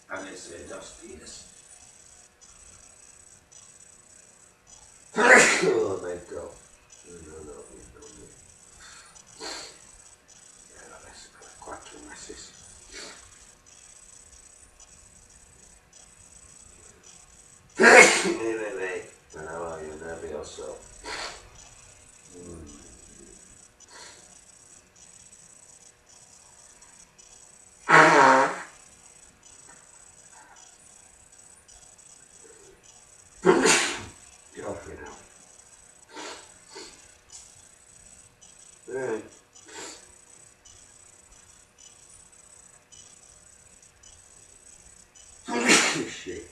Adesso è da stile. Oh my god. No. Adesso per 4 mesi. Lei, me la voglio nervoso. Troppo no. Shit.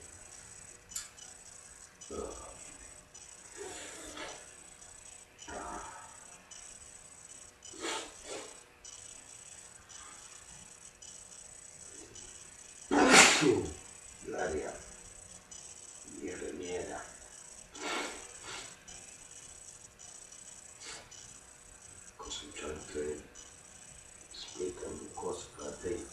L'aria miera. Cosa c'è? Spiegami cosa per te.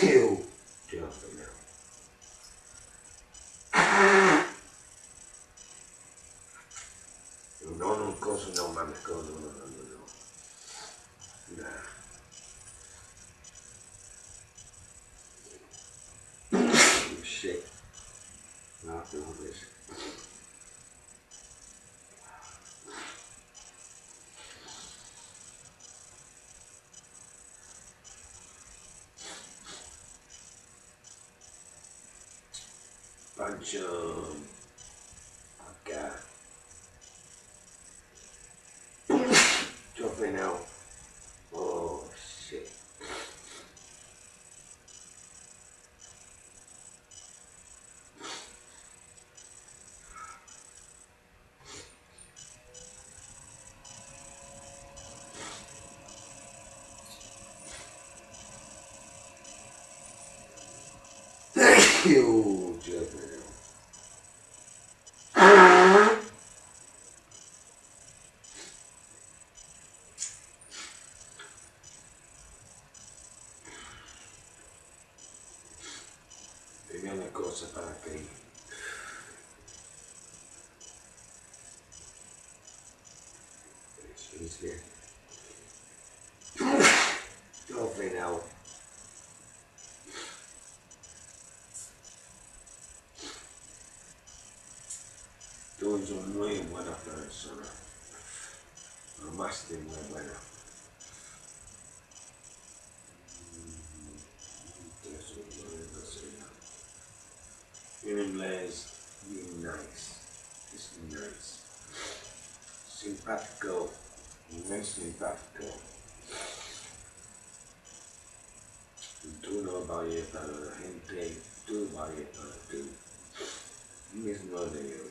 Io ce la fermiamo. Non cosa no, ma cosa no. Shit. No, this. Bunch of dropping out. Oh shit. Io dropping out. Vediamo una cosa per te. Dropping out. Tú sos muy buena persona. Más de muy buena. In inglés, be nice. It's nice. Simpático. Muy simpático. Tú no vayas para la gente, tú vayas para tú. Mismo de yo.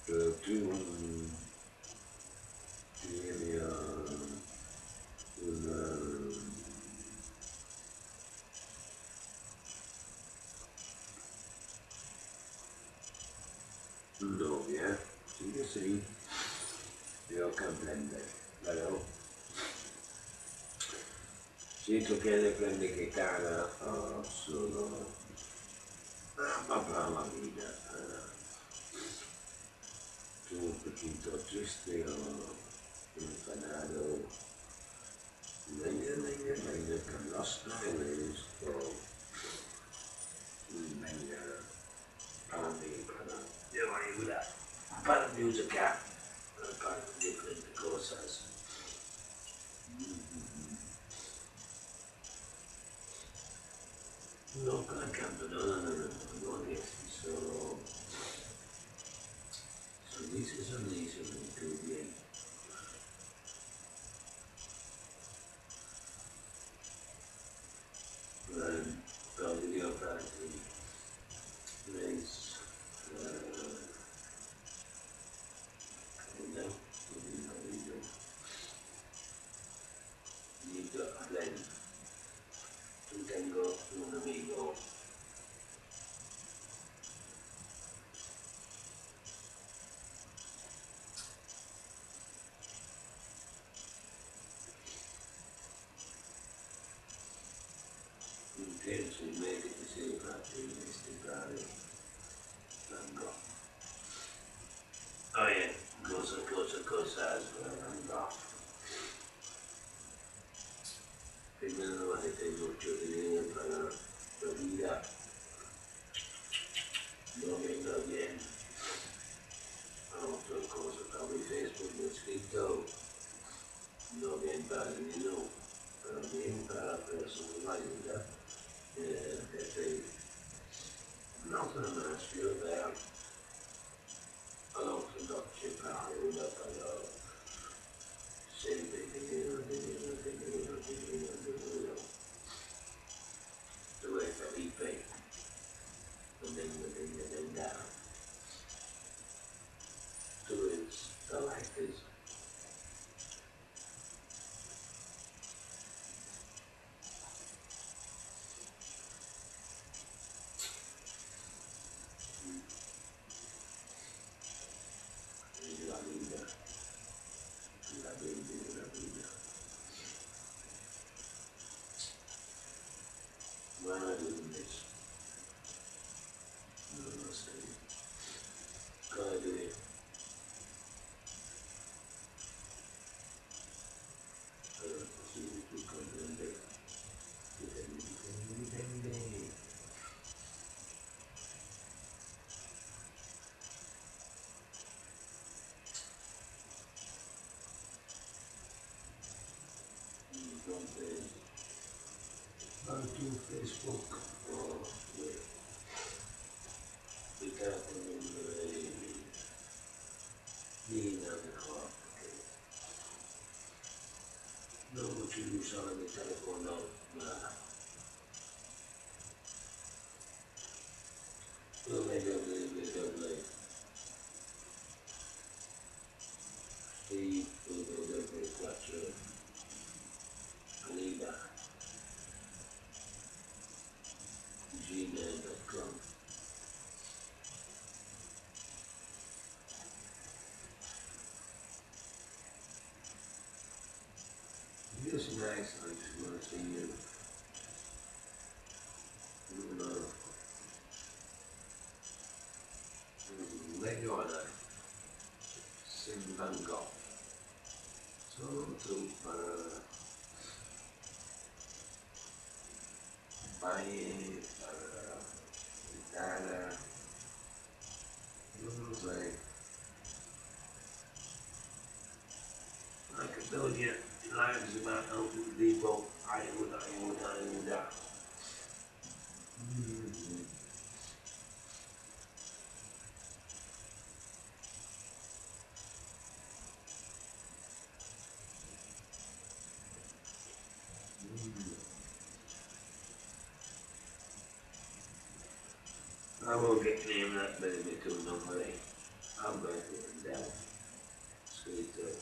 Pero tú tienes una novia, sí que sí, io comprendo, però se tu che le prende che cara sono ma per la vita, tu un pochino triste o enfadado, meglio per nostro o meglio para me, para io ayuda, para musica, para differenti cosas. No, cantando, no, sono sorrisi, più bien. Però di Dio parti, please, Nito Allen, tu tengo un amigo intencionalmente che si è fatto investigare l'angolo. Oh yeah, cosa l'angolo. Primero avete mucho dinero para la vida, no venga bien. Otra cosa, come Facebook mi ha scritto, no bien para dinero, pero bien para la personalidad. Un'altra maschio per all'ortodossia parola però sempre dove Felipe non venga da dove the life is la vida, la vida. Guarda invece, non lo sai, cade così tu comprende, dipende. Entonces, anche Facebook o il telefono di mejor porque no mucho usaba mi teléfono nada. Lo meglio di Steve faccio Alida gmail.com. It's nice, I just want to see you. Meglio alla Simbango. Sono tu per Bai, per Italia, non lo sai. Anche Belgia, lives about helping people, aiuta. Mm-hmm. I won't get named that baby to nobody. I'm going to it down. Sweet too.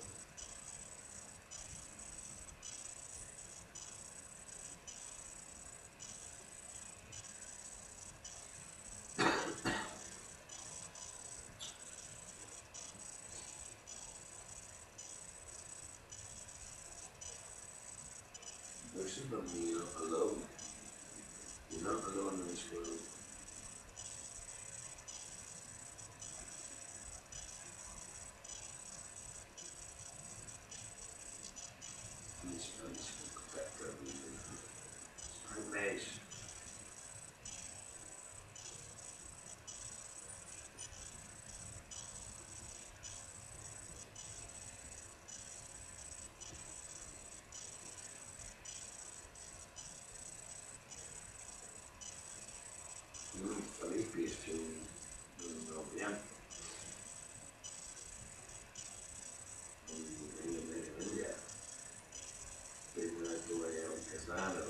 Listen to me, you're not alone. You're not alone in this world. This place will protect everything. Nice. Felipe is too, bien. Prima tu hai un casano.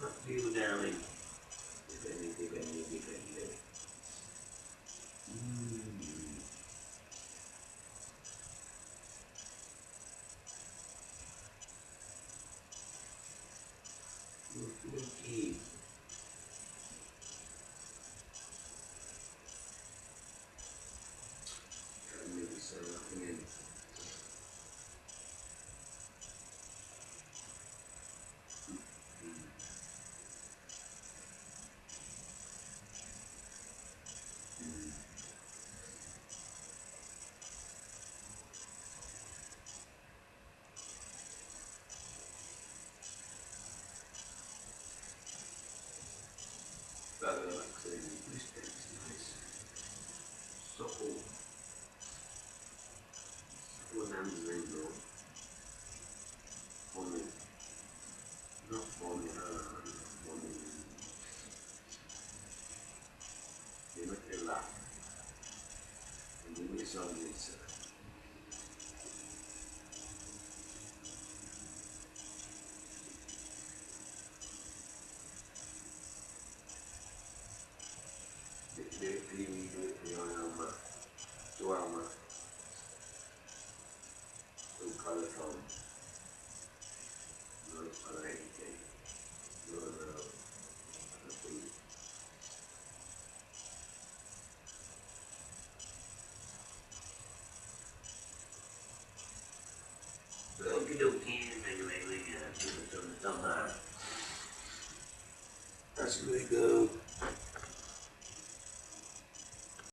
Not you, darling. Dipende. like I said, this thing is nice. So, when I'm doing though, for me, not for me, for me, you make me laugh, and you make something they on to call it from, not for anything, no, okay, okay, maybe, sometime. That's really good.